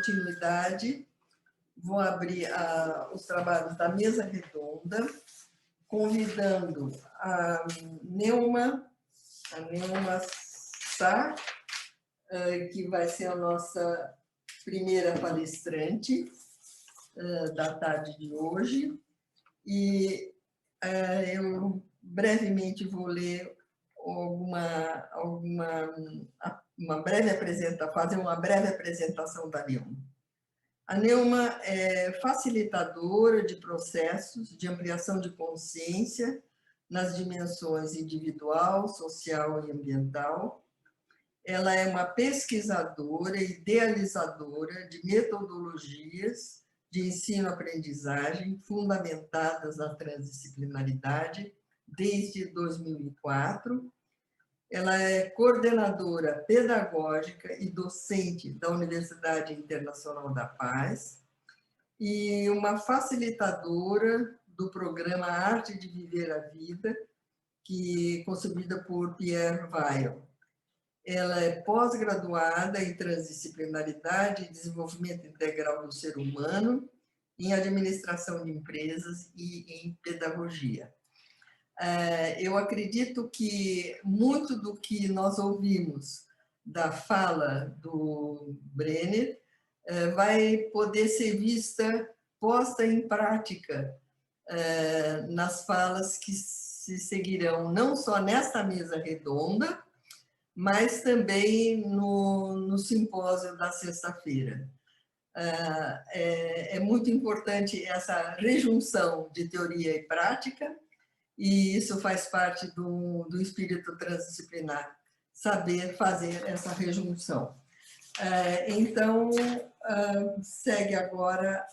continuidade, vou abrir os trabalhos da mesa redonda, convidando a Neuma Sá, que vai ser a nossa primeira palestrante da tarde de hoje. E eu brevemente vou ler fazer uma breve apresentação da Neuma. A Neuma é facilitadora de processos de ampliação de consciência nas dimensões individual, social e ambiental. Ela é uma pesquisadora e idealizadora de metodologias de ensino-aprendizagem fundamentadas na transdisciplinaridade desde 2004. Ela é coordenadora pedagógica e docente da Universidade Internacional da Paz e uma facilitadora do programa Arte de Viver a Vida, que é concebida por Pierre Weil. Ela é pós-graduada em transdisciplinaridade e desenvolvimento integral do ser humano, em administração de empresas e em pedagogia. Eu acredito que muito do que nós ouvimos da fala do Brenner vai poder ser posta em prática nas falas que se seguirão, não só nesta mesa redonda, mas também no simpósio da sexta-feira. É muito importante essa rejunção de teoria e prática, e isso faz parte do espírito transdisciplinar, saber fazer essa rejunção. Então, segue agora,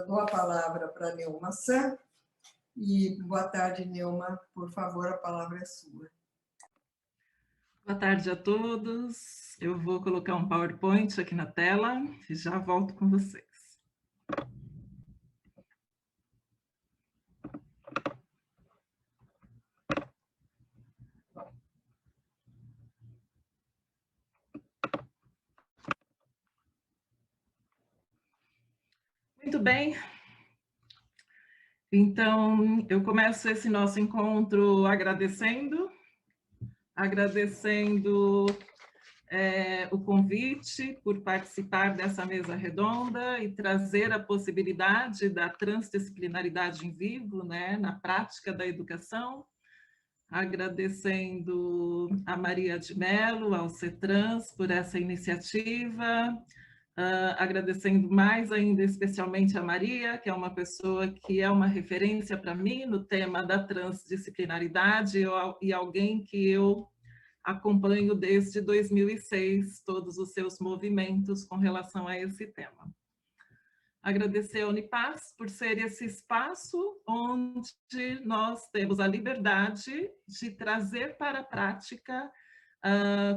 dou a palavra para a Neuma Sá, e boa tarde, Neuma, por favor, a palavra é sua. Boa tarde a todos. Eu vou colocar um PowerPoint aqui na tela e já volto com vocês. Muito bem. Então, eu começo esse nosso encontro agradecendo o convite por participar dessa mesa redonda e trazer a possibilidade da transdisciplinaridade em vivo, né, na prática da educação. Agradecendo a Maria de Mello, ao CETRANS, por essa iniciativa. Agradecendo mais ainda, especialmente a Maria, que é uma pessoa que é uma referência para mim no tema da transdisciplinaridade e alguém que eu acompanho desde 2006, todos os seus movimentos com relação a esse tema. Agradecer a Unipaz por ser esse espaço onde nós temos a liberdade de trazer para a prática,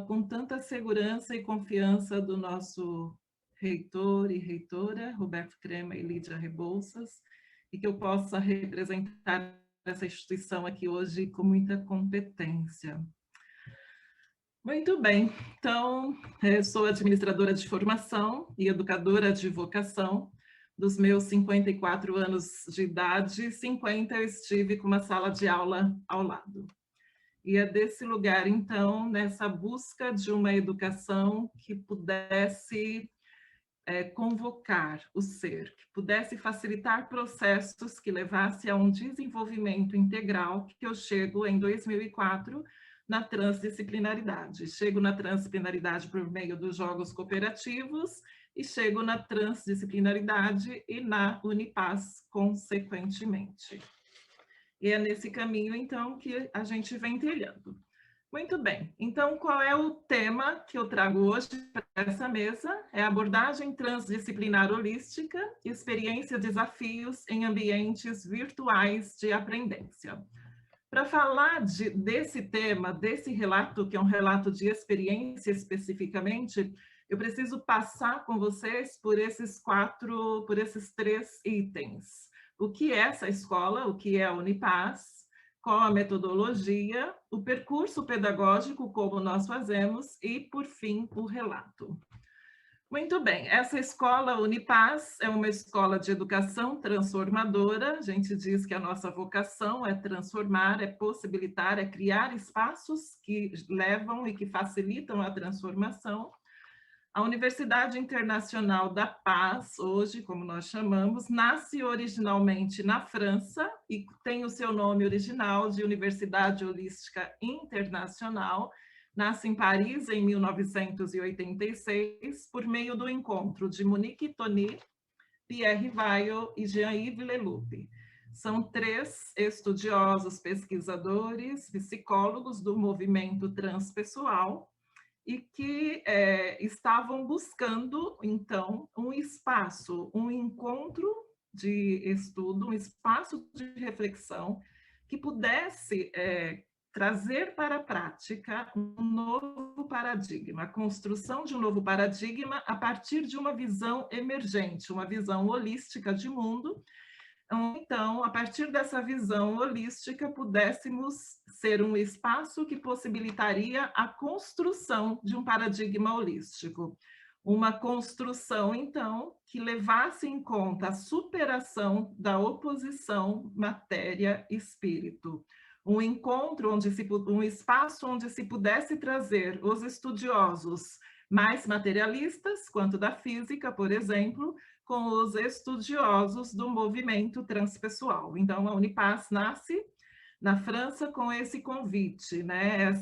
com tanta segurança e confiança do nosso reitor e reitora, Roberto Crema e Lídia Rebouças, e que eu possa representar essa instituição aqui hoje com muita competência. Muito bem, então, eu sou administradora de formação e educadora de vocação. Dos meus 54 anos de idade, 50 eu estive com uma sala de aula ao lado. E é desse lugar, então, nessa busca de uma educação que pudesse convocar o ser, que pudesse facilitar processos que levasse a um desenvolvimento integral, que eu chego em 2004 na transdisciplinaridade. Chego na transdisciplinaridade por meio dos jogos cooperativos e chego na transdisciplinaridade e na Unipaz, consequentemente. E é nesse caminho, então, que a gente vem trilhando. Muito bem, então qual é o tema que eu trago hoje para essa mesa? É a abordagem transdisciplinar holística, experiência e desafios em ambientes virtuais de aprendência. Para falar desse tema, desse relato, que é um relato de experiência especificamente, eu preciso passar com vocês por esses três itens. O que é essa escola, o que é a Unipaz, qual a metodologia, o percurso pedagógico, como nós fazemos, e, por fim, o relato. Muito bem, essa escola Unipaz é uma escola de educação transformadora. A gente diz que a nossa vocação é transformar, é possibilitar, é criar espaços que levam e que facilitam a transformação. A Universidade Internacional da Paz, hoje, como nós chamamos, nasce originalmente na França e tem o seu nome original de Universidade Holística Internacional. Nasce em Paris em 1986, por meio do encontro de Monique Tony, Pierre Weil e Jean-Yves Leloup. São 3 estudiosos, pesquisadores, psicólogos do movimento transpessoal, e que estavam buscando, então, um espaço, um encontro de estudo, um espaço de reflexão que pudesse trazer para a prática um novo paradigma, a construção de um novo paradigma a partir de uma visão emergente, uma visão holística de mundo. Então, a partir dessa visão holística, pudéssemos ser um espaço que possibilitaria a construção de um paradigma holístico. Uma construção, então, que levasse em conta a superação da oposição matéria-espírito. Um encontro, um espaço onde se pudesse trazer os estudiosos mais materialistas, quanto da física, por exemplo, com os estudiosos do movimento transpessoal. Então, a Unipaz nasce na França com esse convite, né?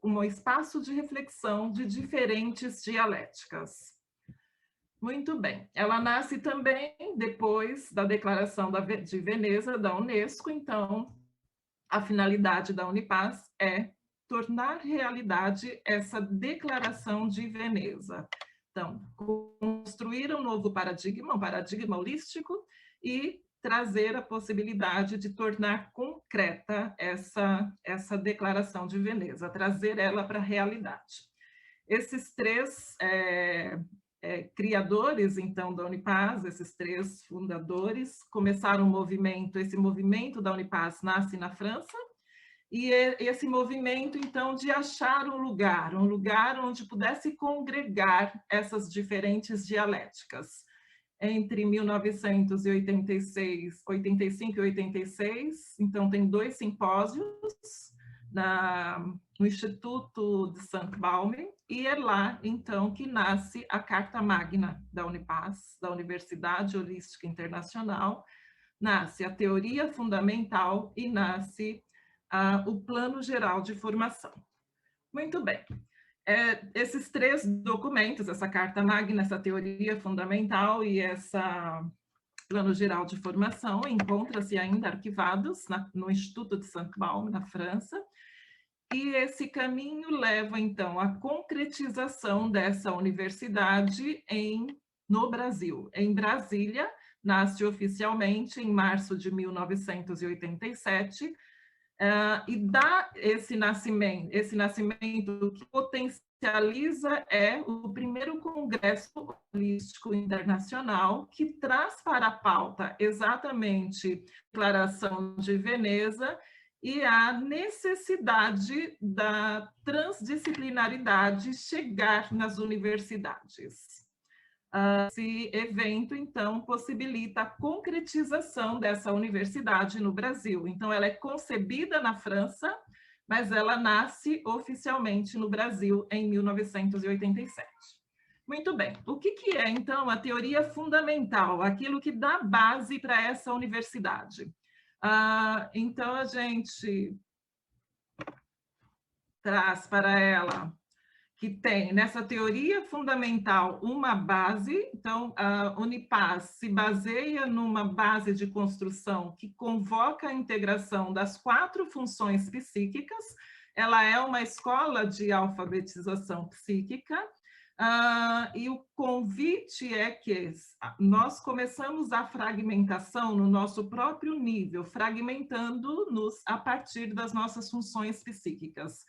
Um espaço de reflexão de diferentes dialéticas. Muito bem. Ela nasce também depois da Declaração de Veneza, da Unesco. Então, a finalidade da Unipaz é tornar realidade essa Declaração de Veneza. Então, construir um novo paradigma, um paradigma holístico, e trazer a possibilidade de tornar concreta essa Declaração de Veneza, trazer ela para a realidade. Esses 3 criadores, então, da Unipaz, esses 3 fundadores, começaram um movimento, esse movimento da Unipaz nasce na França, e esse movimento, então, de achar um lugar onde pudesse congregar essas diferentes dialéticas. Entre 1986, 85 e 86, então, tem 2 simpósios no Instituto de St. Baume, e é lá, então, que nasce a Carta Magna da Unipaz, da Universidade Holística Internacional, nasce a teoria fundamental e nasce o Plano Geral de Formação. Muito bem. Esses 3 documentos, essa Carta Magna, essa teoria fundamental e essa Plano Geral de Formação, encontram-se ainda arquivados no Instituto de St. Baume, na França, e esse caminho leva, então, à concretização dessa universidade no Brasil. Em Brasília, nasce oficialmente em março de 1987, e dá esse nascimento que potencializa o primeiro Congresso Holístico Internacional, que traz para a pauta exatamente a Declaração de Veneza e a necessidade da transdisciplinaridade chegar nas universidades. Esse evento, então, possibilita a concretização dessa universidade no Brasil. Então, ela é concebida na França, mas ela nasce oficialmente no Brasil em 1987. Muito bem. O que é, então, a teoria fundamental, aquilo que dá base para essa universidade? Então, a gente traz para ela que tem nessa teoria fundamental uma base. Então, a Unipaz se baseia numa base de construção que convoca a integração das 4 funções psíquicas. Ela é uma escola de alfabetização psíquica, e o convite é que nós começamos a fragmentação no nosso próprio nível, fragmentando-nos a partir das nossas funções psíquicas.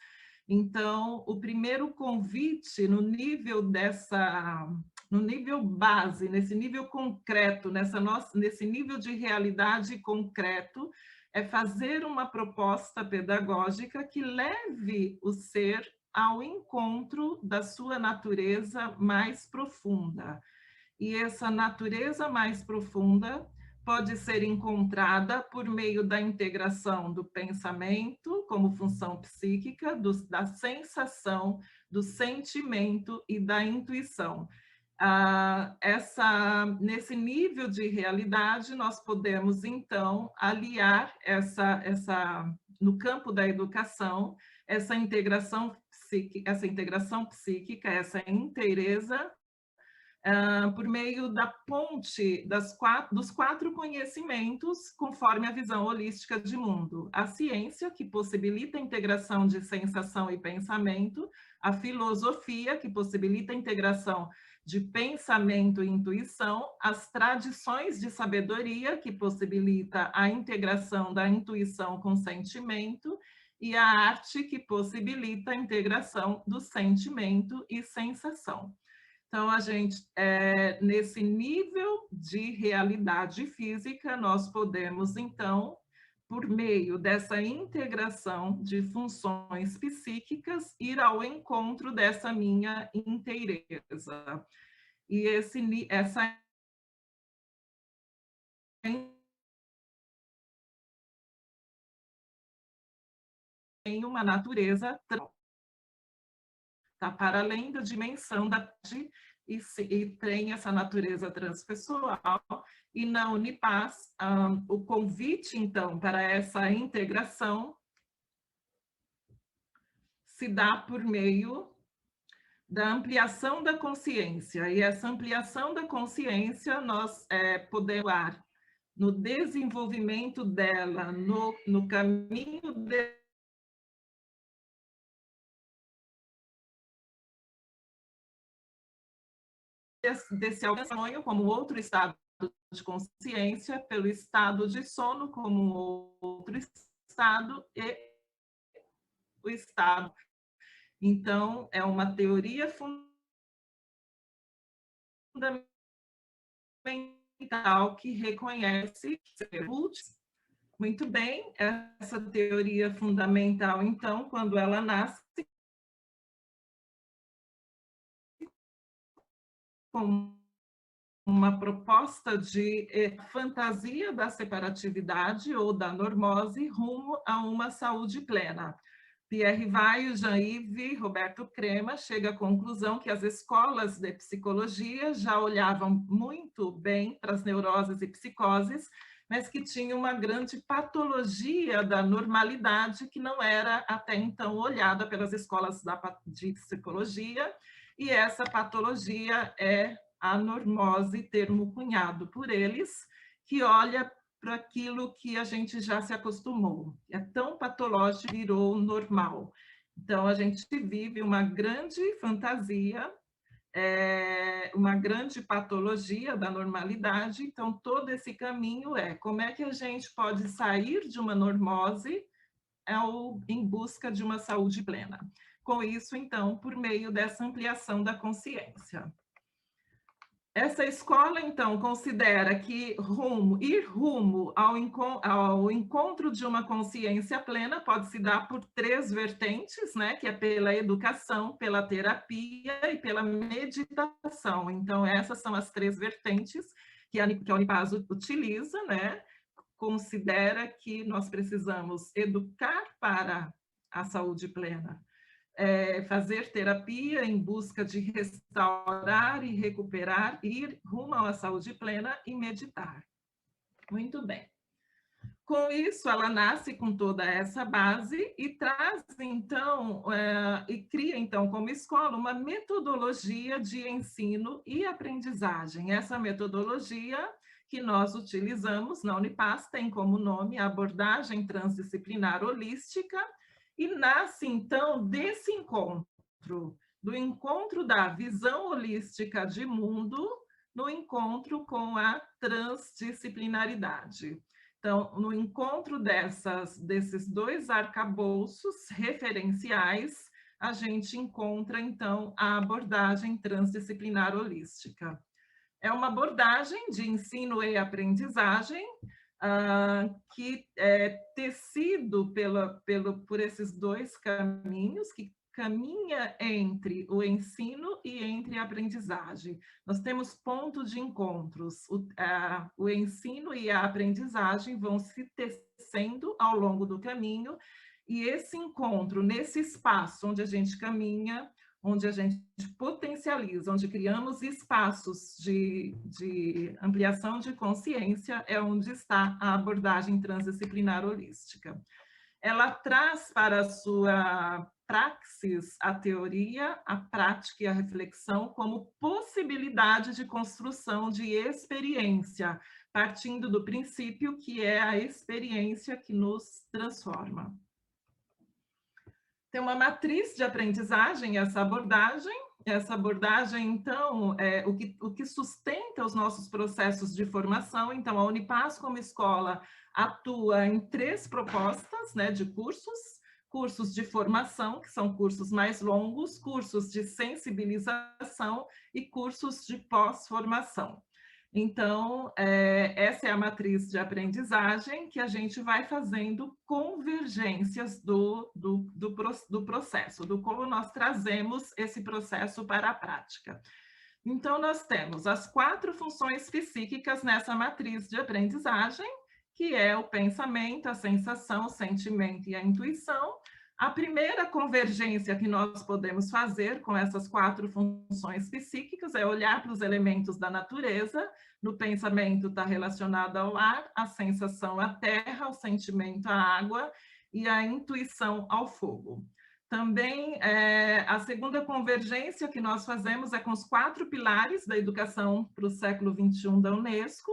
Então, o primeiro convite no nível base, nesse nível concreto, nesse nível de realidade concreto, é fazer uma proposta pedagógica que leve o ser ao encontro da sua natureza mais profunda. E essa natureza mais profunda pode ser encontrada por meio da integração do pensamento como função psíquica, da sensação, do sentimento e da intuição. Nesse nível de realidade, nós podemos, então, aliar no campo da educação, essa integração psíquica, essa inteireza, por meio da ponte dos quatro conhecimentos, conforme a visão holística de mundo. A ciência, que possibilita a integração de sensação e pensamento, a filosofia, que possibilita a integração de pensamento e intuição, as tradições de sabedoria, que possibilita a integração da intuição com sentimento, e a arte, que possibilita a integração do sentimento e sensação. Então, nesse nível de realidade física, nós podemos, então, por meio dessa integração de funções psíquicas, ir ao encontro dessa minha inteireza. E essa tem uma natureza está para além da dimensão e tem essa natureza transpessoal. E na Unipaz, o convite, então, para essa integração se dá por meio da ampliação da consciência. E essa ampliação da consciência nós podemos no desenvolvimento dela, no caminho desse sonho como outro estado de consciência, pelo estado de sono como outro estado e o estado. Então, é uma teoria fundamental que reconhece muito bem essa teoria fundamental. Então, quando ela nasce com uma proposta de fantasia da separatividade ou da normose rumo a uma saúde plena. Pierre Weil, Jean-Yves, Roberto Crema chega à conclusão que as escolas de psicologia já olhavam muito bem para as neuroses e psicoses, mas que tinham uma grande patologia da normalidade que não era até então olhada pelas escolas de psicologia, e essa patologia é a normose, termo cunhado por eles, que olha para aquilo que a gente já se acostumou. É tão patológico, virou normal. Então, a gente vive uma grande fantasia, uma grande patologia da normalidade. Então, todo esse caminho como é que a gente pode sair de uma normose em busca de uma saúde plena. Com isso, então, por meio dessa ampliação da consciência. Essa escola, então, considera que ir rumo ao encontro de uma consciência plena pode se dar por três vertentes, né? Que é pela educação, pela terapia e pela meditação. Então, essas são as três vertentes que a Unipaz utiliza, né? Considera que nós precisamos educar para a saúde plena, fazer terapia em busca de restaurar e recuperar, ir rumo à saúde plena e meditar. Muito bem. Com isso, ela nasce com toda essa base e traz, então, e cria, então, como escola, uma metodologia de ensino e aprendizagem. Essa metodologia que nós utilizamos na Unipaz tem como nome a abordagem transdisciplinar holística, e nasce, então, desse encontro, do encontro da visão holística de mundo no encontro com a transdisciplinaridade. Então, no encontro desses dois arcabouços referenciais, a gente encontra, então, a abordagem transdisciplinar holística. É uma abordagem de ensino e aprendizagem que é tecido por esses dois caminhos, que caminha entre o ensino e entre a aprendizagem. Nós temos pontos de encontros. O ensino e a aprendizagem vão se tecendo ao longo do caminho, e esse encontro, nesse espaço onde a gente caminha, onde a gente potencializa, onde criamos espaços de ampliação de consciência, é onde está a abordagem transdisciplinar holística. Ela traz para a sua praxis a teoria, a prática e a reflexão como possibilidade de construção de experiência, partindo do princípio que é a experiência que nos transforma. Tem uma matriz de aprendizagem, essa abordagem. Essa abordagem, então, é o que sustenta os nossos processos de formação. Então, a Unipaz, como escola, atua em 3 propostas, né, de cursos: cursos de formação, que são cursos mais longos, cursos de sensibilização e cursos de pós-formação. Então, essa é a matriz de aprendizagem que a gente vai fazendo convergências do processo, do como nós trazemos esse processo para a prática. Então, nós temos as 4 funções psíquicas nessa matriz de aprendizagem, que é o pensamento, a sensação, o sentimento e a intuição. A primeira convergência que nós podemos fazer com essas 4 funções psíquicas é olhar para os elementos da natureza. No pensamento está relacionado ao ar, a sensação à terra, o sentimento à água e a intuição ao fogo. Também, a segunda convergência que nós fazemos é com os 4 pilares da educação para o século XXI da Unesco.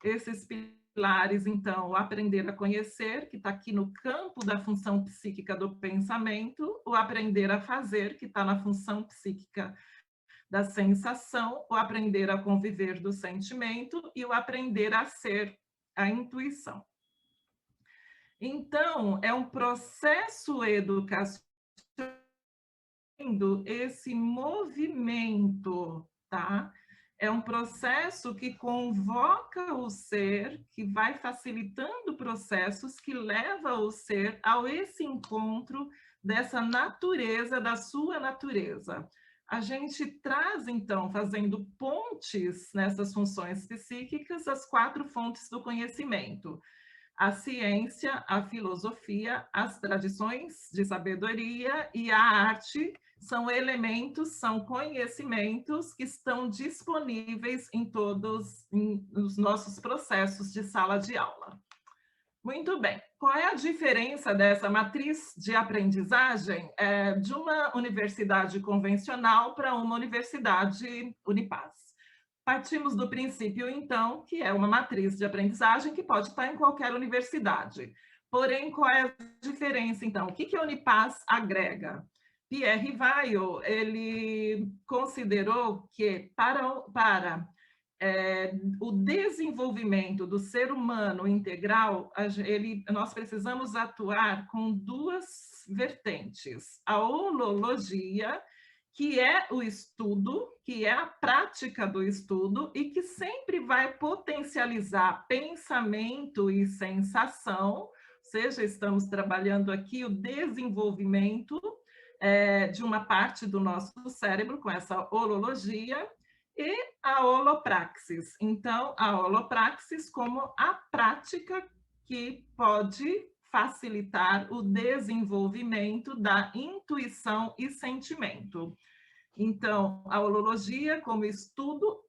Esses pilares, então, o aprender a conhecer, que está aqui no campo da função psíquica do pensamento, o aprender a fazer, que está na função psíquica da sensação, o aprender a conviver do sentimento e o aprender a ser, a intuição. Então, é um processo educacional, esse movimento, tá? É um processo que convoca o ser, que vai facilitando processos, que leva o ser ao esse encontro dessa natureza, da sua natureza. A gente traz, então, fazendo pontes nessas funções psíquicas, as 4 fontes do conhecimento: a ciência, a filosofia, as tradições de sabedoria e a arte. São elementos, são conhecimentos que estão disponíveis em todos os nossos processos de sala de aula. Muito bem. Qual é a diferença dessa matriz de aprendizagem de uma universidade convencional para uma universidade Unipaz? Partimos do princípio, então, que é uma matriz de aprendizagem que pode estar em qualquer universidade. Porém, qual é a diferença, então? O que a Unipaz agrega? Pierre Weil, ele considerou que para o desenvolvimento do ser humano integral, nós precisamos atuar com 2 vertentes: a holologia, que é o estudo, que é a prática do estudo e que sempre vai potencializar pensamento e sensação, ou seja, estamos trabalhando aqui o desenvolvimento de uma parte do nosso cérebro com essa holologia, e a holopraxis. Então, a holopraxis como a prática que pode facilitar o desenvolvimento da intuição e sentimento. Então, a holologia como estudo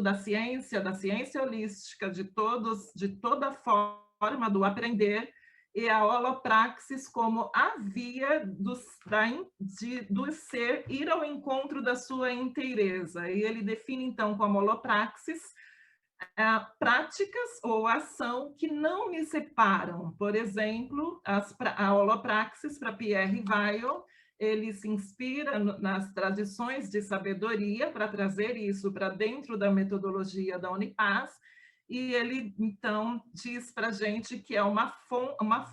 da ciência holística, de toda forma do aprender, e a holopraxis como a via do ser ir ao encontro da sua inteireza. E ele define, então, como holopraxis práticas ou ação que não me separam. Por exemplo, a holopraxis, para Pierre Weil, ele se inspira nas tradições de sabedoria para trazer isso para dentro da metodologia da Unipaz, e ele, então, diz para a gente que é uma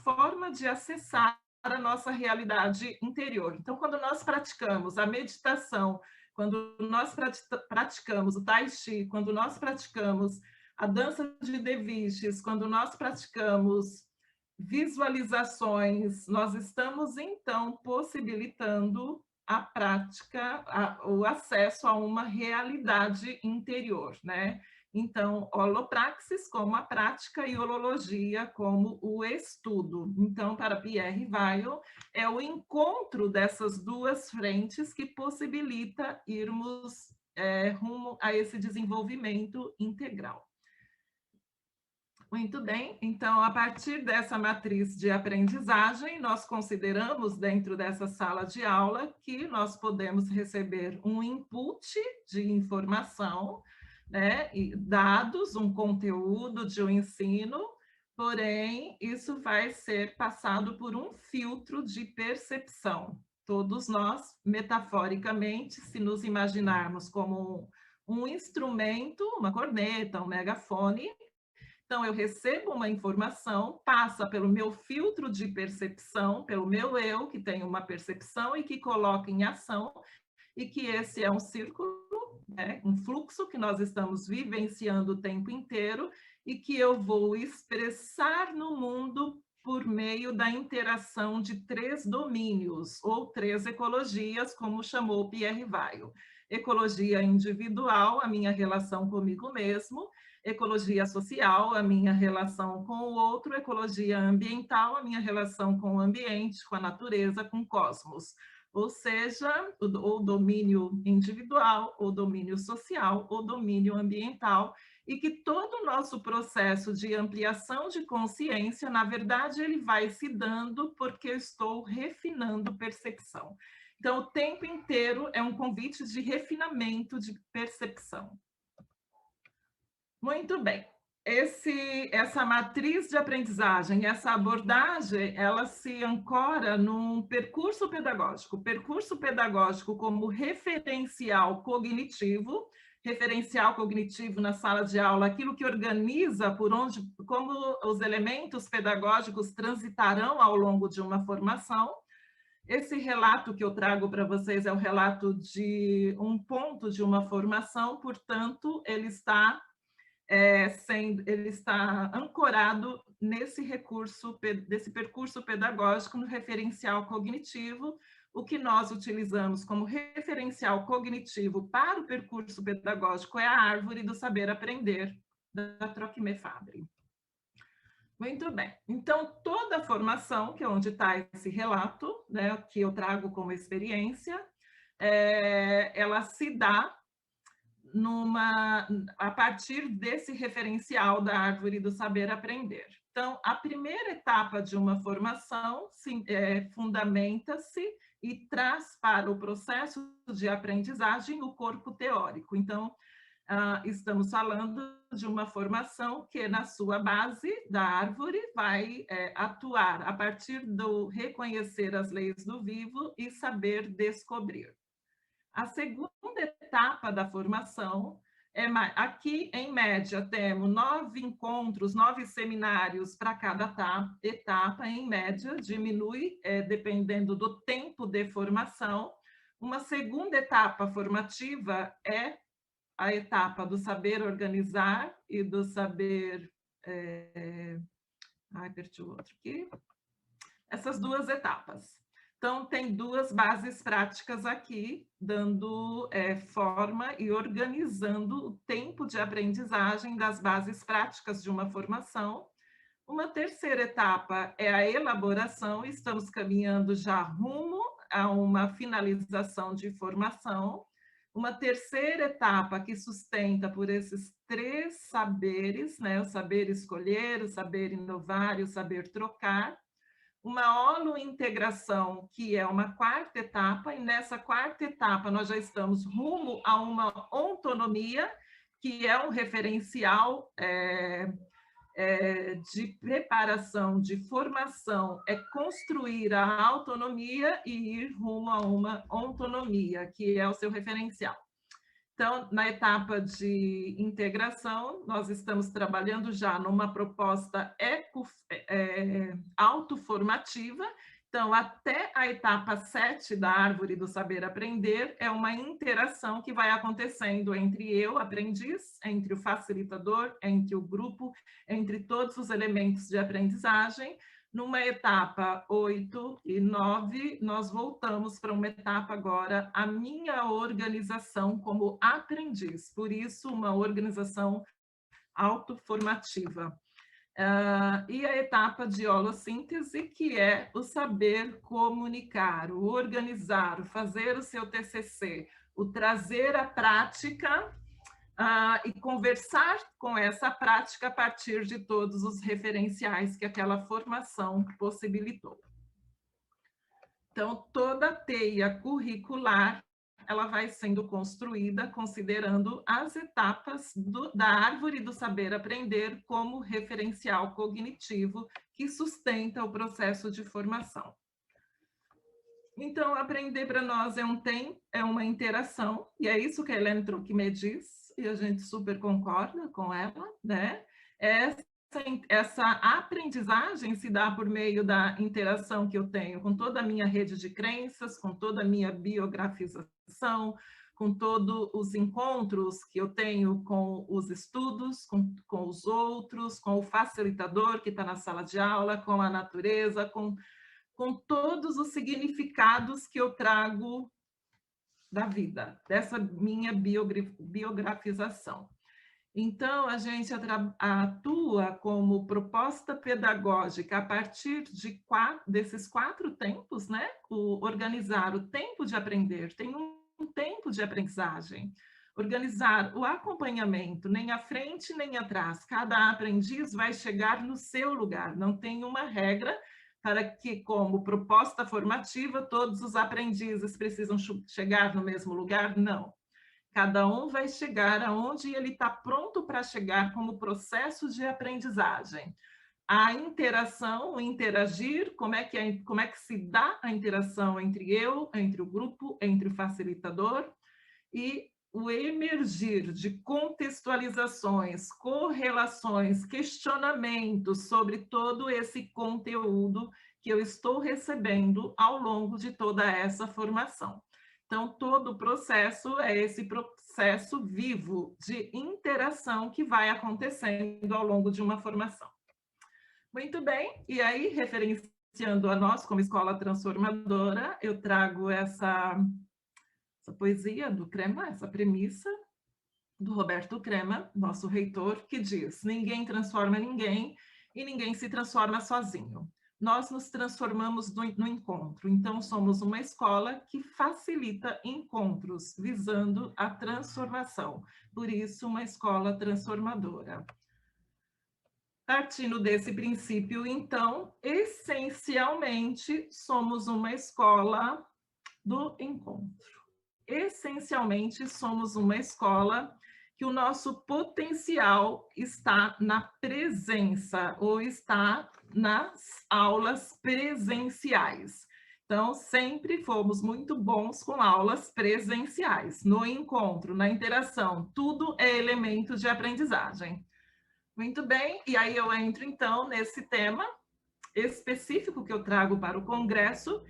forma de acessar a nossa realidade interior. Então, quando nós praticamos a meditação, quando nós praticamos o Tai Chi, quando nós praticamos a dança de derviches, quando nós praticamos visualizações, nós estamos, então, possibilitando a prática, o acesso a uma realidade interior, né? Então, holopraxis como a prática e holologia como o estudo. Então, para Pierre Weil, é o encontro dessas duas frentes que possibilita irmos rumo a esse desenvolvimento integral. Muito bem, então, a partir dessa matriz de aprendizagem, nós consideramos dentro dessa sala de aula que nós podemos receber um input de informação, né, e dados, um conteúdo de um ensino, porém, isso vai ser passado por um filtro de percepção. Todos nós, metaforicamente, se nos imaginarmos como um instrumento, uma corneta, um megafone, então, eu recebo uma informação, passa pelo meu filtro de percepção, pelo meu eu, que tem uma percepção e que coloca em ação, e que esse é um círculo, né, um fluxo que nós estamos vivenciando o tempo inteiro e que eu vou expressar no mundo por meio da interação de 3 domínios, ou 3 ecologias, como chamou Pierre Weil. Ecologia individual, a minha relação comigo mesmo; ecologia social, a minha relação com o outro; ecologia ambiental, a minha relação com o ambiente, com a natureza, com o cosmos. Ou seja, o domínio individual, o domínio social, o domínio ambiental, e que todo o nosso processo de ampliação de consciência, na verdade, ele vai se dando porque eu estou refinando percepção. Então, o tempo inteiro é um convite de refinamento de percepção. Muito bem. Essa matriz de aprendizagem, essa abordagem, ela se ancora num percurso pedagógico. Percurso pedagógico como referencial cognitivo na sala de aula, aquilo que organiza como os elementos pedagógicos transitarão ao longo de uma formação. Esse relato que eu trago para vocês é o relato de um ponto de uma formação, portanto, ele está ancorado nesse percurso pedagógico no referencial cognitivo. O que nós utilizamos como referencial cognitivo para o percurso pedagógico é a árvore do saber aprender, da Trocmé-Fabry. Muito bem. Então, toda a formação, que é onde está esse relato, né, que eu trago como experiência, ela se dá a partir desse referencial da árvore do saber aprender. Então, a primeira etapa de uma formação fundamenta-se e traz para o processo de aprendizagem o corpo teórico. Então, estamos falando de uma formação que, na sua base da árvore, vai atuar a partir do reconhecer as leis do vivo e saber descobrir. A segunda etapa da formação aqui, em média, temos 9 encontros, 9 seminários para cada etapa, em média, diminui dependendo do tempo de formação. Uma segunda etapa formativa é a etapa do saber organizar e do saber... perdi o outro aqui. Essas 2 etapas. Então, tem 2 bases práticas aqui, dando forma e organizando o tempo de aprendizagem das bases práticas de uma formação. Uma terceira etapa é a elaboração, estamos caminhando já rumo a uma finalização de formação. Uma terceira etapa que sustenta por esses 3 saberes, né? O saber escolher, o saber inovar e o saber trocar. Uma holointegração, que é uma 4ª etapa, e nessa 4ª etapa nós já estamos rumo a uma autonomia, que é um referencial de preparação, de formação, é construir a autonomia e ir rumo a uma autonomia, que é o seu referencial. Então, na etapa de integração, nós estamos trabalhando já numa proposta autoformativa. Então, até a etapa 7 da árvore do saber aprender, é uma interação que vai acontecendo entre eu, aprendiz, entre o facilitador, entre o grupo, entre todos os elementos de aprendizagem, Numa etapa 8 e 9, nós voltamos para uma etapa agora, a minha organização como aprendiz, por isso uma organização autoformativa. E a etapa de holossíntese, que é o saber comunicar, o organizar, o fazer o seu TCC, o trazer a prática e conversar com essa prática a partir de todos os referenciais que aquela formação possibilitou. Então, toda a teia curricular ela vai sendo construída considerando as etapas da árvore do saber aprender como referencial cognitivo que sustenta o processo de formação. Então, aprender para nós é uma interação, e é isso que a Hélène Trocmé diz, e a gente super concorda com ela, né? Essa aprendizagem se dá por meio da interação que eu tenho com toda a minha rede de crenças, com toda a minha biografização, com todos os encontros que eu tenho com os estudos, com os outros, com o facilitador que está na sala de aula, com a natureza, com todos os significados que eu trago da vida, dessa minha biografização. Então, a gente atua como proposta pedagógica a partir desses 4 tempos, né? Organizar o tempo de aprender, tem um tempo de aprendizagem. Organizar o acompanhamento, nem à frente nem atrás. Cada aprendiz vai chegar no seu lugar, não tem uma regra para que, como proposta formativa, todos os aprendizes precisam chegar no mesmo lugar, não. Cada um vai chegar aonde ele está pronto para chegar como processo de aprendizagem. A interação, o interagir, como é que se dá a interação entre o grupo, entre o facilitador, e o emergir de contextualizações, correlações, questionamentos sobre todo esse conteúdo que eu estou recebendo ao longo de toda essa formação. Então, todo o processo é esse processo vivo de interação que vai acontecendo ao longo de uma formação. Muito bem, e aí, referenciando a nós como escola transformadora, eu trago essa poesia do Crema, essa premissa do Roberto Crema, nosso reitor, que diz: ninguém transforma ninguém e ninguém se transforma sozinho. Nós nos transformamos no encontro, então somos uma escola que facilita encontros, visando a transformação, por isso uma escola transformadora. Partindo desse princípio, então, essencialmente, somos uma escola do encontro. Essencialmente, somos uma escola que o nosso potencial está na presença ou está nas aulas presenciais. Então, sempre fomos muito bons com aulas presenciais, no encontro, na interação, tudo é elemento de aprendizagem. Muito bem, e aí eu entro então nesse tema específico que eu trago para o Congresso,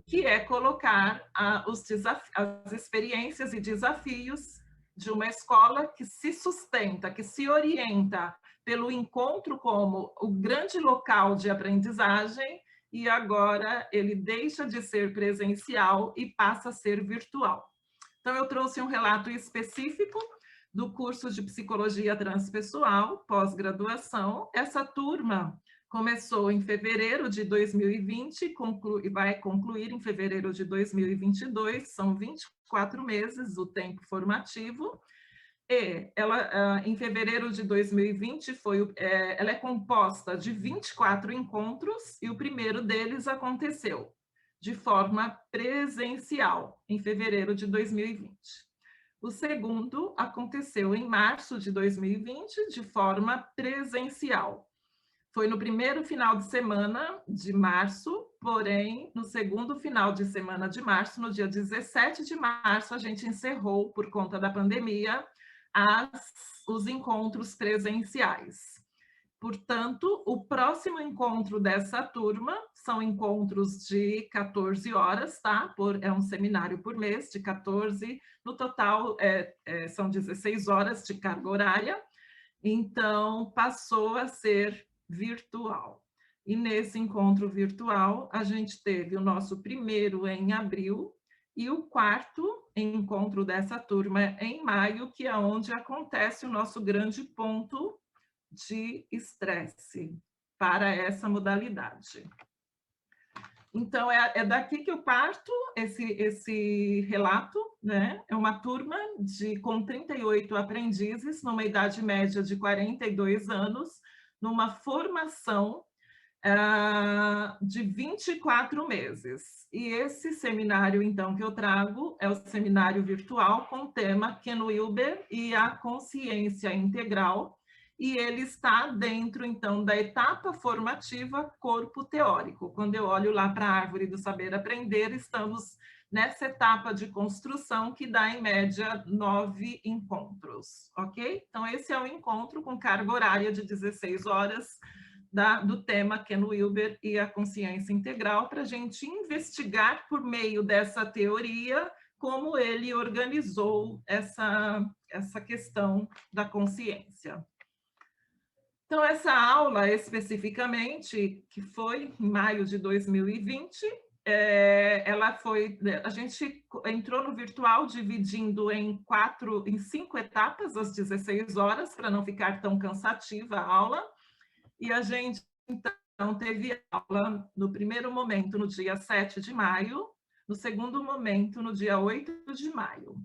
que é colocar as experiências e desafios de uma escola que se sustenta, que se orienta pelo encontro como o grande local de aprendizagem, e agora ele deixa de ser presencial e passa a ser virtual. Então, eu trouxe um relato específico do curso de Psicologia Transpessoal, pós-graduação. Essa turma começou em fevereiro de 2020 e vai concluir em fevereiro de 2022, são 24 meses o tempo formativo, e ela, em fevereiro de 2020, ela é composta de 24 encontros, e o primeiro deles aconteceu de forma presencial, em fevereiro de 2020. O segundo aconteceu em março de 2020, de forma presencial. Foi no primeiro final de semana de março, porém, no segundo final de semana de março, no dia 17 de março, a gente encerrou, por conta da pandemia, os encontros presenciais. Portanto, o próximo encontro dessa turma são encontros de 14 horas, tá? É um seminário por mês, de 14, no total são 16 horas de carga horária, então passou a ser virtual. E nesse encontro virtual, a gente teve o nosso primeiro em abril e o quarto encontro dessa turma em maio, que é onde acontece o nosso grande ponto de estresse para essa modalidade. Então, é daqui que eu parto esse relato, né? É uma turma com 38 aprendizes, numa idade média de 42 anos, numa formação de 24 meses. E esse seminário, então, que eu trago é o seminário virtual com o tema Ken Wilber e a consciência integral, e ele está dentro, então, da etapa formativa corpo teórico. Quando eu olho lá para a árvore do saber aprender, estamos nessa etapa de construção que dá, em média, 9 encontros, ok? Então, esse é o encontro com carga horária de 16 horas, do tema Ken Wilber e a consciência integral, para a gente investigar, por meio dessa teoria, como ele organizou essa questão da consciência. Então, essa aula, especificamente, que foi em maio de 2020, a gente entrou no virtual dividindo em 5 etapas, às 16 horas, para não ficar tão cansativa a aula. E a gente, então, teve aula no primeiro momento, no dia 7 de maio, no segundo momento, no dia 8 de maio.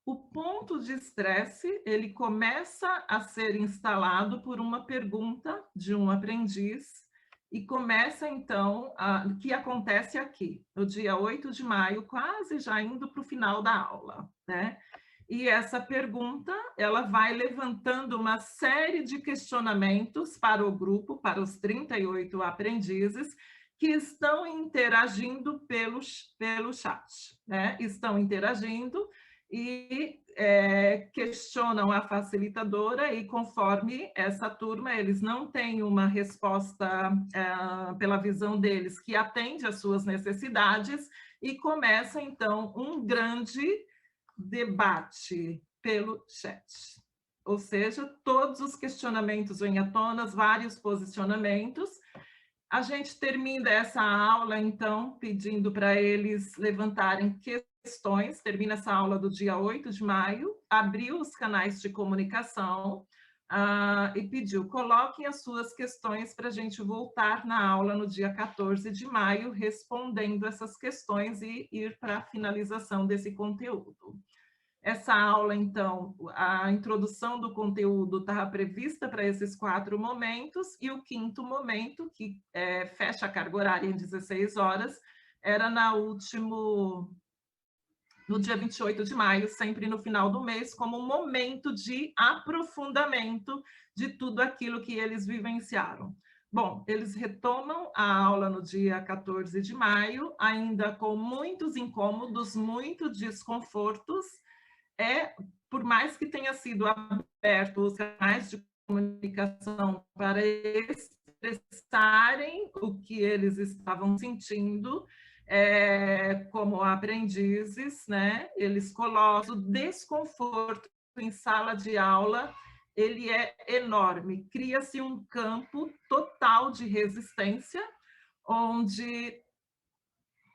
O ponto de estresse, ele começa a ser instalado por uma pergunta de um aprendiz e começa, então, o que acontece aqui, no dia 8 de maio, quase já indo para o final da aula, né? E essa pergunta, ela vai levantando uma série de questionamentos para o grupo, para os 38 aprendizes, que estão interagindo pelo chat, né? Estão interagindo e questionam a facilitadora, e conforme essa turma, eles não têm uma resposta pela visão deles que atende às suas necessidades, e começa, então, um grande debate pelo chat. Ou seja, todos os questionamentos vêm à tona, vários posicionamentos. A gente termina essa aula, então, pedindo para eles levantarem questões, termina essa aula do dia 8 de maio, abriu os canais de comunicação e pediu, coloquem as suas questões para a gente voltar na aula no dia 14 de maio, respondendo essas questões e ir para a finalização desse conteúdo. Essa aula, então, a introdução do conteúdo estava prevista para esses 4 momentos, e o quinto momento, que fecha a carga horária em 16 horas, era no dia 28 de maio, sempre no final do mês, como um momento de aprofundamento de tudo aquilo que eles vivenciaram. Bom, eles retomam a aula no dia 14 de maio, ainda com muitos incômodos, muitos desconfortos. Por mais que tenha sido aberto os canais de comunicação para expressarem o que eles estavam sentindo, como aprendizes, né? Eles colocam o desconforto em sala de aula, ele é enorme. Cria-se um campo total de resistência, onde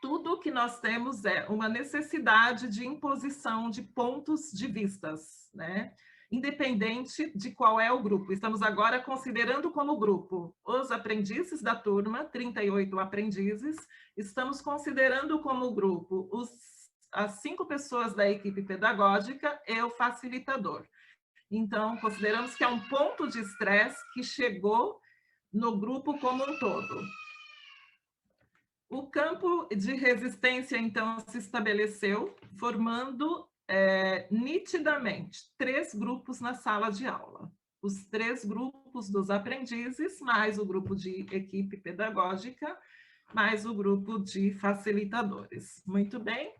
tudo o que nós temos é uma necessidade de imposição de pontos de vistas, né? Independente de qual é o grupo. Estamos agora considerando como grupo os aprendizes da turma, 38 aprendizes, estamos considerando como grupo as 5 pessoas da equipe pedagógica e o facilitador. Então, consideramos que é um ponto de estresse que chegou no grupo como um todo. O campo de resistência, então, se estabeleceu, formando nitidamente 3 grupos na sala de aula. Os 3 grupos dos aprendizes, mais o grupo de equipe pedagógica, mais o grupo de facilitadores. Muito bem.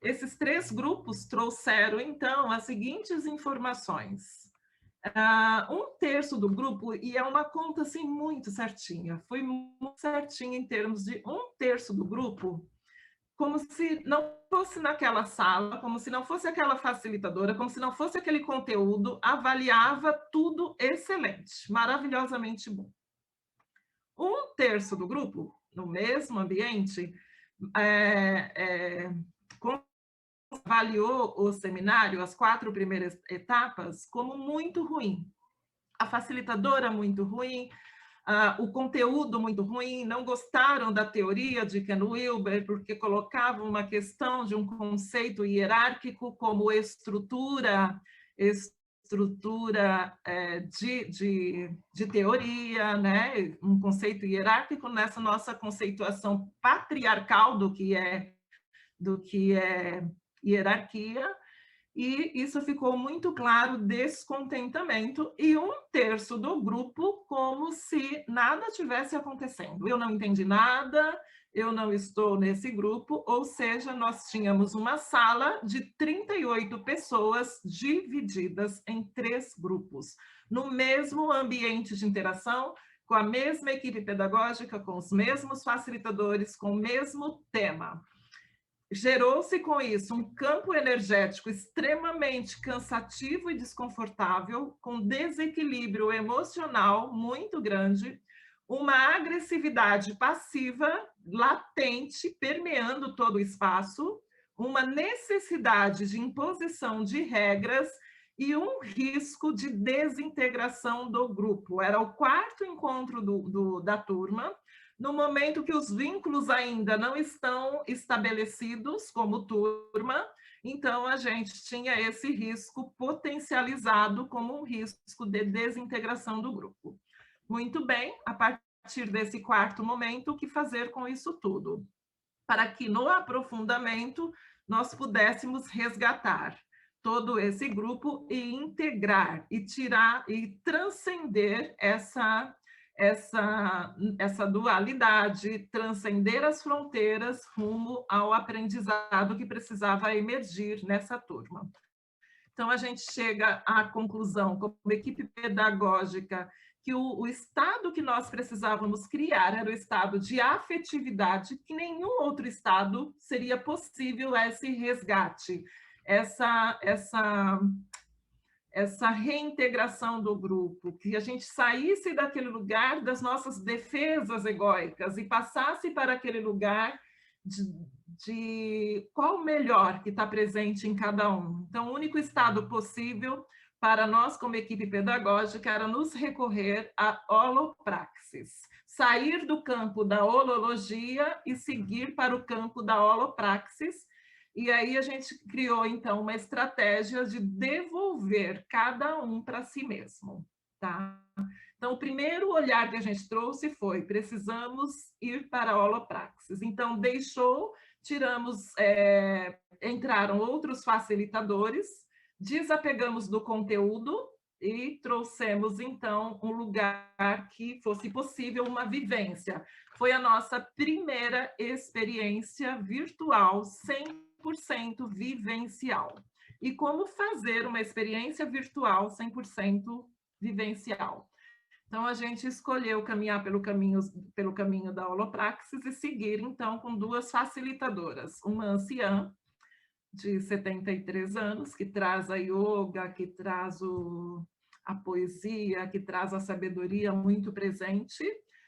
Esses 3 grupos trouxeram, então, as seguintes informações. 1/3 do grupo, e é uma conta assim muito certinha, foi muito certinha em termos de 1/3 do grupo, como se não fosse naquela sala, como se não fosse aquela facilitadora, como se não fosse aquele conteúdo, avaliava tudo excelente, maravilhosamente bom. Um terço do grupo, no mesmo ambiente, avaliou o seminário, as 4 primeiras etapas, como muito ruim. A facilitadora muito ruim, o conteúdo muito ruim, não gostaram da teoria de Ken Wilber, porque colocava uma questão de um conceito hierárquico como estrutura de teoria, né? Um conceito hierárquico nessa nossa conceituação patriarcal do que é hierarquia, e isso ficou muito claro, descontentamento, e um terço do grupo como se nada tivesse acontecendo. Eu não entendi nada, eu não estou nesse grupo, ou seja, nós tínhamos uma sala de 38 pessoas divididas em 3 grupos, no mesmo ambiente de interação, com a mesma equipe pedagógica, com os mesmos facilitadores, com o mesmo tema. Gerou-se com isso um campo energético extremamente cansativo e desconfortável, com desequilíbrio emocional muito grande, uma agressividade passiva latente permeando todo o espaço, uma necessidade de imposição de regras e um risco de desintegração do grupo. Era o 4º encontro da turma, no momento que os vínculos ainda não estão estabelecidos como turma, então a gente tinha esse risco potencializado como um risco de desintegração do grupo. Muito bem, a partir desse 4º momento, o que fazer com isso tudo? Para que no aprofundamento nós pudéssemos resgatar todo esse grupo e integrar, e tirar, e transcender essa dualidade, transcender as fronteiras rumo ao aprendizado que precisava emergir nessa turma. Então, a gente chega à conclusão, como equipe pedagógica, que o estado que nós precisávamos criar era o estado de afetividade, que nenhum outro estado seria possível esse resgate, essa reintegração do grupo, que a gente saísse daquele lugar das nossas defesas egóicas e passasse para aquele lugar de qual o melhor que está presente em cada um. Então, o único estado possível para nós, como equipe pedagógica, era nos recorrer à holopraxis, sair do campo da holologia e seguir para o campo da holopraxis. E aí a gente criou, então, uma estratégia de devolver cada um para si mesmo, tá? Então, o primeiro olhar que a gente trouxe foi, precisamos ir para a holopraxis. Então, entraram outros facilitadores, desapegamos do conteúdo e trouxemos, então, um lugar que fosse possível uma vivência. Foi a nossa primeira experiência virtual, 100% vivencial. E como fazer uma experiência virtual 100% vivencial? Então, a gente escolheu caminhar pelo caminho da holopraxis e seguir, então, com 2 facilitadoras. Uma anciã, de 73 anos, que traz a yoga, que traz a poesia, que traz a sabedoria muito presente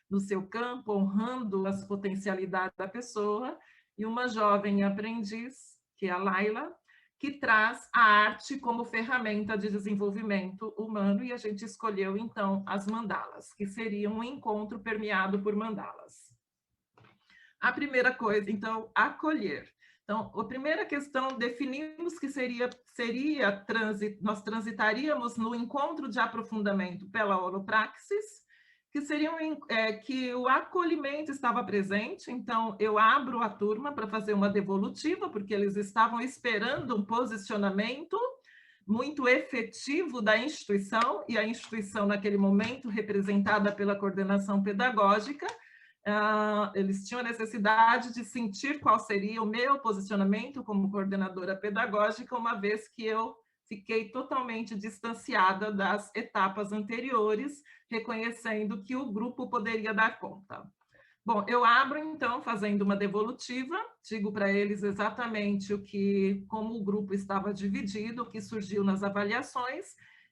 no seu campo, honrando as potencialidades da pessoa, e uma jovem aprendiz, que é a Laila, que traz a arte como ferramenta de desenvolvimento humano, e a gente escolheu, então, as mandalas, que seriam um encontro permeado por mandalas. A primeira coisa, então, acolher. Então, a primeira questão, definimos que nós transitaríamos no encontro de aprofundamento pela holopraxis, que o acolhimento estava presente, então eu abro a turma para fazer uma devolutiva, porque eles estavam esperando um posicionamento muito efetivo da instituição, e a instituição naquele momento representada pela coordenação pedagógica, eles tinham a necessidade de sentir qual seria o meu posicionamento como coordenadora pedagógica, uma vez que eu fiquei totalmente distanciada das etapas anteriores, reconhecendo que o grupo poderia dar conta. Bom, eu abro, então, fazendo uma devolutiva, digo para eles exatamente como o grupo estava dividido, o que surgiu nas avaliações,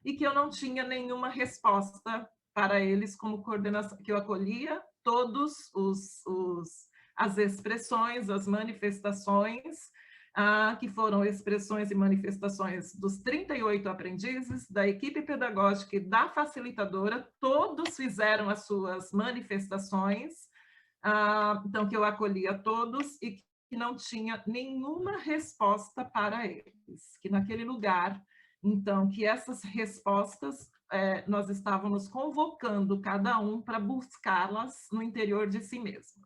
e que eu não tinha nenhuma resposta para eles como coordenação, que eu acolhia todos as expressões, as manifestações, que foram expressões e manifestações dos 38 aprendizes, da equipe pedagógica e da facilitadora, todos fizeram as suas manifestações, então que eu acolhi a todos e que não tinha nenhuma resposta para eles, que naquele lugar, então, que essas respostas nós estávamos convocando cada um para buscá-las no interior de si mesmos.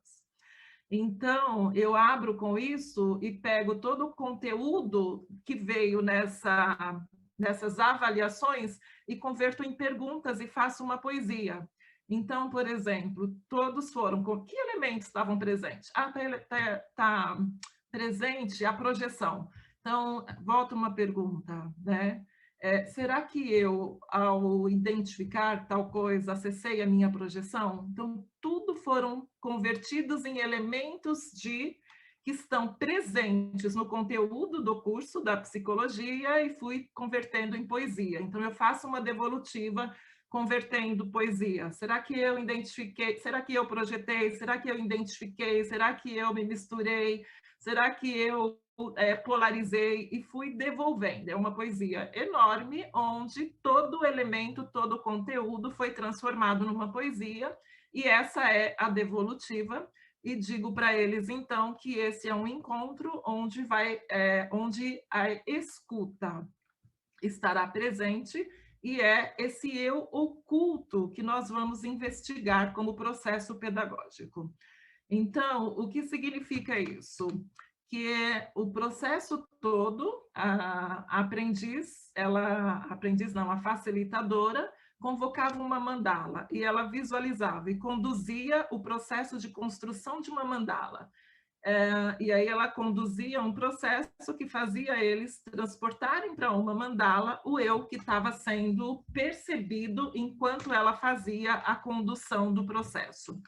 Então, eu abro com isso e pego todo o conteúdo que veio nessas avaliações e converto em perguntas e faço uma poesia. Então, por exemplo, todos foram, com que elementos estavam presentes? Tá presente a projeção. Então, volta uma pergunta, né? Será que eu, ao identificar tal coisa, acessei a minha projeção? Então, tudo foram convertidos em elementos que estão presentes no conteúdo do curso da psicologia e fui convertendo em poesia. Então, eu faço uma devolutiva convertendo poesia. Será que eu identifiquei? Será que eu projetei? Será que eu identifiquei? Será que eu me misturei? Será que eu polarizei e fui devolvendo? É uma poesia enorme, onde todo elemento, todo conteúdo foi transformado numa poesia, e essa é a devolutiva, e digo para eles, então, que esse é um encontro onde a escuta estará presente, e é esse eu oculto que nós vamos investigar como processo pedagógico. Então, o que significa isso? Que é o processo todo, a facilitadora, convocava uma mandala e ela visualizava e conduzia o processo de construção de uma mandala. E aí ela conduzia um processo que fazia eles transportarem para uma mandala o eu que estava sendo percebido enquanto ela fazia a condução do processo.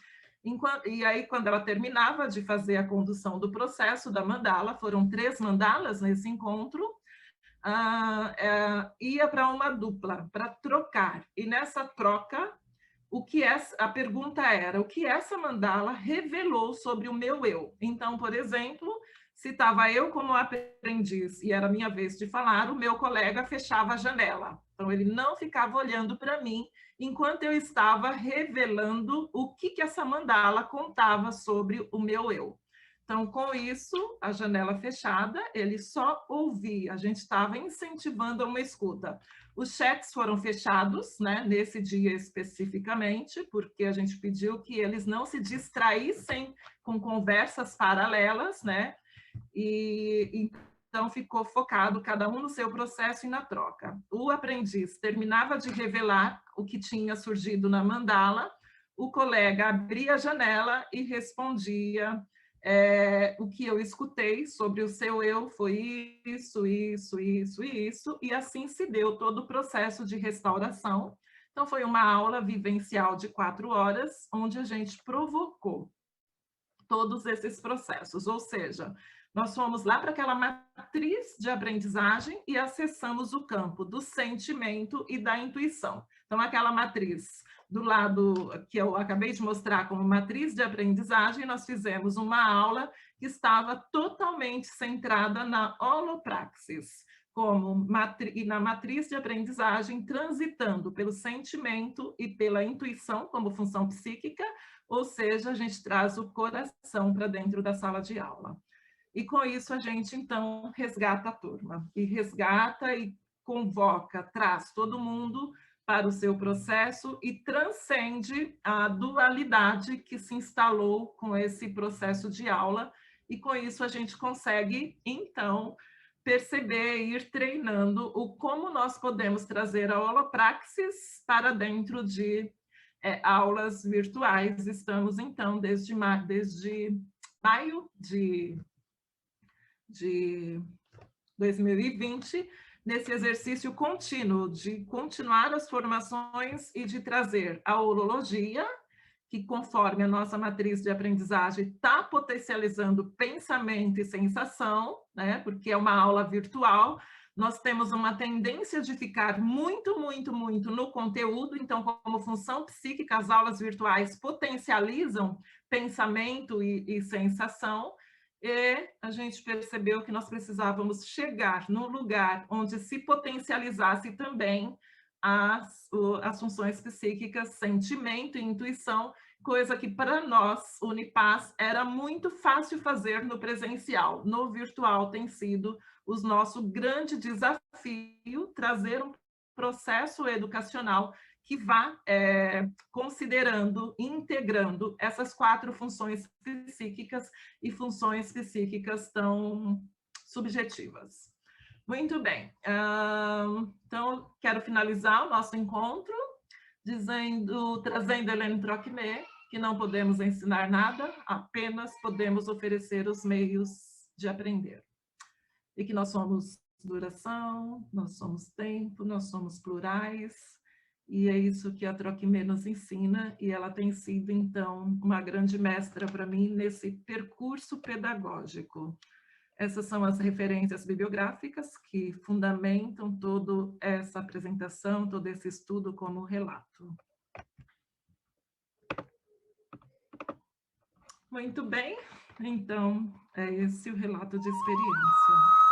E aí, quando ela terminava de fazer a condução do processo da mandala, foram 3 mandalas nesse encontro, ia para uma dupla, para trocar. E nessa troca, a pergunta era, o que essa mandala revelou sobre o meu eu? Então, por exemplo, se estava eu como aprendiz e era minha vez de falar, o meu colega fechava a janela. Então, ele não ficava olhando para mim enquanto eu estava revelando o que essa mandala contava sobre o meu eu. Então, com isso, a janela fechada, ele só ouvia, a gente estava incentivando uma escuta. Os chats foram fechados, né, nesse dia especificamente, porque a gente pediu que eles não se distraíssem com conversas paralelas, né, e então ficou focado cada um no seu processo e na troca. O aprendiz terminava de revelar o que tinha surgido na mandala, o colega abria a janela e respondia o que eu escutei sobre o seu eu foi isso, isso, isso e isso, e assim se deu todo o processo de restauração. Então, foi uma aula vivencial de 4 horas, onde a gente provocou todos esses processos, ou seja, nós fomos lá para aquela matriz de aprendizagem e acessamos o campo do sentimento e da intuição. Então, aquela matriz do lado que eu acabei de mostrar como matriz de aprendizagem, nós fizemos uma aula que estava totalmente centrada na holopraxis, e na matriz de aprendizagem, transitando pelo sentimento e pela intuição como função psíquica, ou seja, a gente traz o coração para dentro da sala de aula. E com isso a gente, então, resgata a turma. E resgata e convoca, traz todo mundo para o seu processo e transcende a dualidade que se instalou com esse processo de aula. E com isso a gente consegue, então, perceber e ir treinando como nós podemos trazer a holopraxis para dentro de aulas virtuais. Estamos, então, desde maio de 2020, nesse exercício contínuo de continuar as formações e de trazer a holologia, que conforme a nossa matriz de aprendizagem está potencializando pensamento e sensação, né? Porque é uma aula virtual, nós temos uma tendência de ficar muito no conteúdo, então, como função psíquica, as aulas virtuais potencializam pensamento e sensação, e a gente percebeu que nós precisávamos chegar num lugar onde se potencializasse também as funções psíquicas, sentimento e intuição, coisa que para nós, Unipaz, era muito fácil fazer no presencial. No virtual tem sido o nosso grande desafio trazer um processo educacional que vá considerando, integrando essas 4 funções psíquicas e funções psíquicas tão subjetivas. Muito bem. Então, quero finalizar o nosso encontro trazendo Hélène Trocmé, que não podemos ensinar nada, apenas podemos oferecer os meios de aprender. E que nós somos duração, nós somos tempo, nós somos plurais, e é isso que a Trocmé nos ensina, e ela tem sido, então, uma grande mestra para mim nesse percurso pedagógico. Essas são as referências bibliográficas que fundamentam toda essa apresentação, todo esse estudo como relato. Muito bem, então, é esse o relato de experiência.